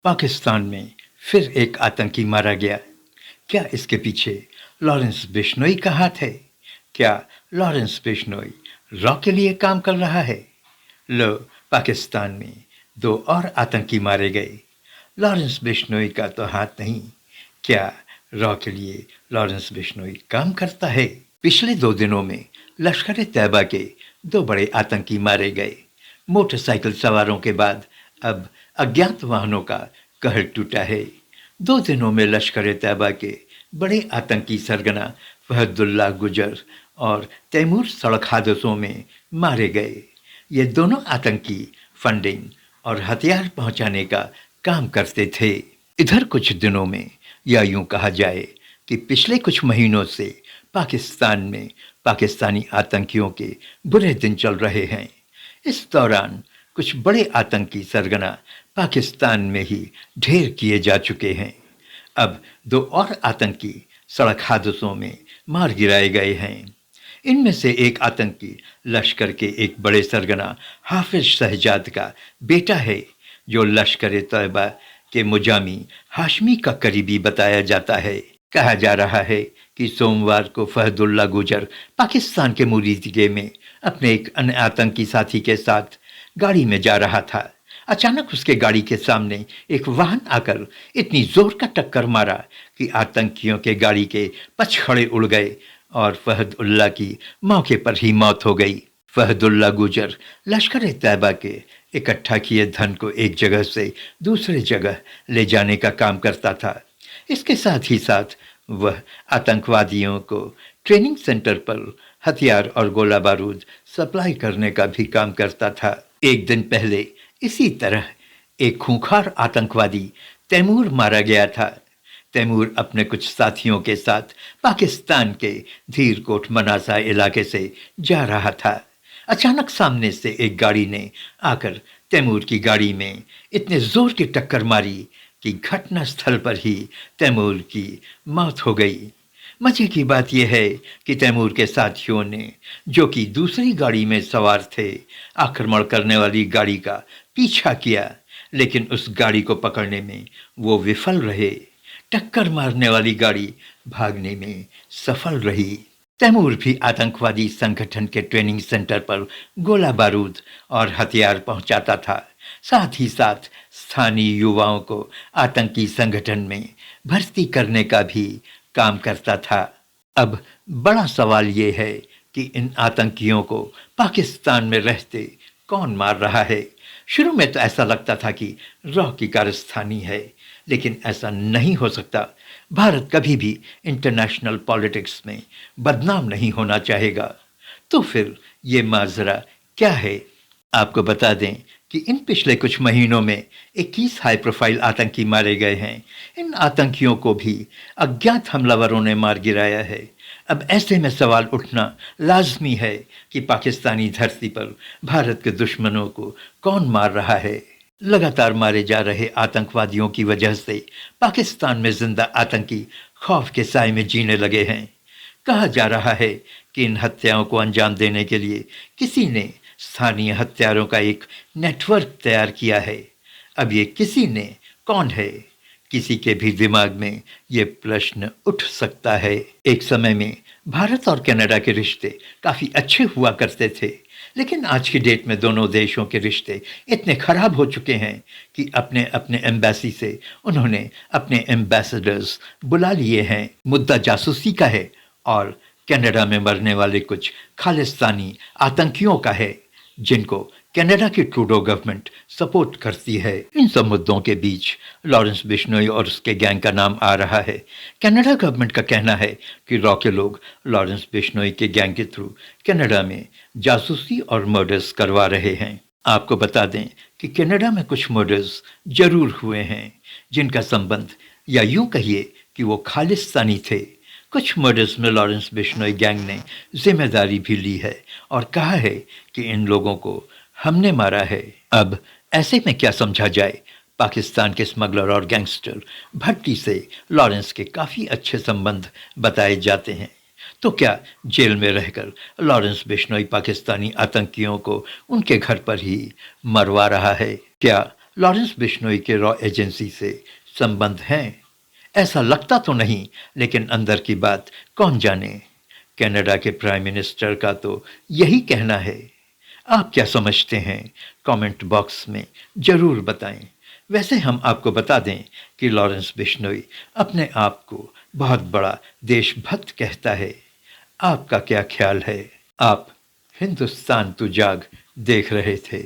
पाकिस्तान में फिर एक आतंकी मारा गया। क्या इसके पीछे लॉरेंस बिश्नोई का हाथ है? क्या लॉरेंस बिश्नोई रॉ के लिए काम कर रहा है? लो, पाकिस्तान में दो और आतंकी मारे गए। लॉरेंस बिश्नोई का तो हाथ नहीं। क्या रॉ के लिए लॉरेंस बिश्नोई काम करता है? पिछले 2 दिनों में लश्कर ए तैयबा के 2 बड़े आतंकी मारे गए। मोटरसाइकिल सवारों के बाद अब अज्ञात वाहनों का कहर टूटा है। 2 दिनों में लश्कर ए तैयबा के बड़े आतंकी सरगना फहदुल्लाह गुजर और तैमूर सड़क हादसों में मारे गए। ये दोनों आतंकी फंडिंग और हथियार पहुंचाने का काम करते थे। इधर कुछ दिनों में, या यूं कहा जाए कि पिछले कुछ महीनों से पाकिस्तान में पाकिस्तानी आतंकियों के बुरे दिन चल रहे हैं। इस दौरान कुछ बड़े आतंकी सरगना पाकिस्तान में ही ढेर किए जा चुके हैं। अब 2 और आतंकी सड़क हादसों में मार गिराए गए हैं। इनमें से एक आतंकी लश्कर के एक बड़े सरगना हाफिज शहजाद का बेटा है, जो लश्कर ए तैयबा के मुजामी हाशमी का करीबी बताया जाता है। कहा जा रहा है कि सोमवार को फहदुल्ला गुजर पाकिस्तान के मुरीदगे में अपने एक अन्य आतंकी साथी के साथ गाड़ी में जा रहा था। अचानक उसके गाड़ी के सामने एक वाहन आकर इतनी जोर का टक्कर मारा कि आतंकियों के गाड़ी के पछड़े उड़ गए और फहदुल्ला की मौके पर ही मौत हो गई। फहदुल्ला गुजर लश्कर ए तैयबा के इकट्ठा किए धन को एक जगह से दूसरे जगह ले जाने का काम करता था। इसके साथ ही साथ वह आतंकवादियों को ट्रेनिंग सेंटर पर हथियार और गोला बारूद सप्लाई करने का भी काम करता था। एक दिन पहले इसी तरह एक खूंखार आतंकवादी तैमूर मारा गया था। तैमूर अपने कुछ साथियों के साथ पाकिस्तान के धीरकोट मनासा इलाके से जा रहा था। अचानक सामने से एक गाड़ी ने आकर तैमूर की गाड़ी में इतने जोर की टक्कर मारी कि घटना स्थल पर ही तैमूर की मौत हो गई। मजे की बात यह है कि तैमूर के साथियों ने, जो कि दूसरी गाड़ी में सवार थे, आक्रमण करने वाली गाड़ी का पीछा किया, लेकिन उस गाड़ी को पकड़ने में वो विफल रहे। टक्कर मारने वाली गाड़ी भागने में सफल रही। तैमूर भी आतंकवादी संगठन के ट्रेनिंग सेंटर पर गोला बारूद और हथियार पहुंचाता था। साथ ही साथ स्थानीय युवाओं को आतंकी संगठन में भर्ती करने का भी काम करता था। अब बड़ा सवाल ये है कि इन आतंकियों को पाकिस्तान में रहते कौन मार रहा है। शुरू में तो ऐसा लगता था कि रॉ की कारस्तानी है, लेकिन ऐसा नहीं हो सकता। भारत कभी भी इंटरनेशनल पॉलिटिक्स में बदनाम नहीं होना चाहेगा। तो फिर ये माजरा क्या है? आपको बता दें कि इन पिछले कुछ महीनों में 21 हाई प्रोफाइल आतंकी मारे गए हैं। इन आतंकियों को भी अज्ञात हमलावरों ने मार गिराया है। अब ऐसे में सवाल उठना लाजमी है कि पाकिस्तानी धरती पर भारत के दुश्मनों को कौन मार रहा है। लगातार मारे जा रहे आतंकवादियों की वजह से पाकिस्तान में जिंदा आतंकी खौफ के साए में जीने लगे हैं। कहा जा रहा है कि इन हत्याओं को अंजाम देने के लिए किसी ने स्थानीय हत्यारों का एक नेटवर्क तैयार किया है। अब ये किसी ने कौन है? किसी के भी दिमाग में ये प्रश्न उठ सकता है। एक समय में भारत और कनाडा के रिश्ते काफ़ी अच्छे हुआ करते थे, लेकिन आज की डेट में दोनों देशों के रिश्ते इतने खराब हो चुके हैं कि अपने अपने एम्बेसी से उन्होंने अपने एम्बेसडर्स बुला लिए हैं। मुद्दा जासूसी का है और कनाडा में मरने वाले कुछ खालिस्तानी आतंकियों का है, जिनको कनाडा की ट्रूडो गवर्नमेंट सपोर्ट करती है। इन सब मुद्दों के बीच लॉरेंस बिश्नोई और उसके गैंग का नाम आ रहा है। कनाडा गवर्नमेंट का कहना है कि रॉ के लोग लॉरेंस बिश्नोई के गैंग के थ्रू कनाडा में जासूसी और मर्डर्स करवा रहे हैं। आपको बता दें कि कनाडा में कुछ मर्डर्स जरूर हुए हैं, जिनका संबंध, या यूं कहिए कि वो खालिस्तानी थे। कुछ मर्डर्स में लॉरेंस बिश्नोई गैंग ने जिम्मेदारी भी ली है और कहा है कि इन लोगों को हमने मारा है। अब ऐसे में क्या समझा जाए? पाकिस्तान के स्मगलर और गैंगस्टर भट्टी से लॉरेंस के काफ़ी अच्छे संबंध बताए जाते हैं। तो क्या जेल में रहकर लॉरेंस बिश्नोई पाकिस्तानी आतंकियों को उनके घर पर ही मरवा रहा है? क्या लॉरेंस बिश्नोई के रॉ एजेंसी से संबंध हैं? ऐसा लगता तो नहीं, लेकिन अंदर की बात कौन जाने। कनाडा के प्राइम मिनिस्टर का तो यही कहना है। आप क्या समझते हैं? कमेंट बॉक्स में ज़रूर बताएं। वैसे हम आपको बता दें कि लॉरेंस बिश्नोई अपने आप को बहुत बड़ा देशभक्त कहता है। आपका क्या ख्याल है? आप हिंदुस्तान तू जाग देख रहे थे।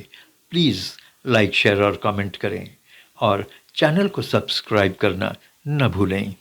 प्लीज़ लाइक शेयर और कमेंट करें और चैनल को सब्सक्राइब करना न भूलें।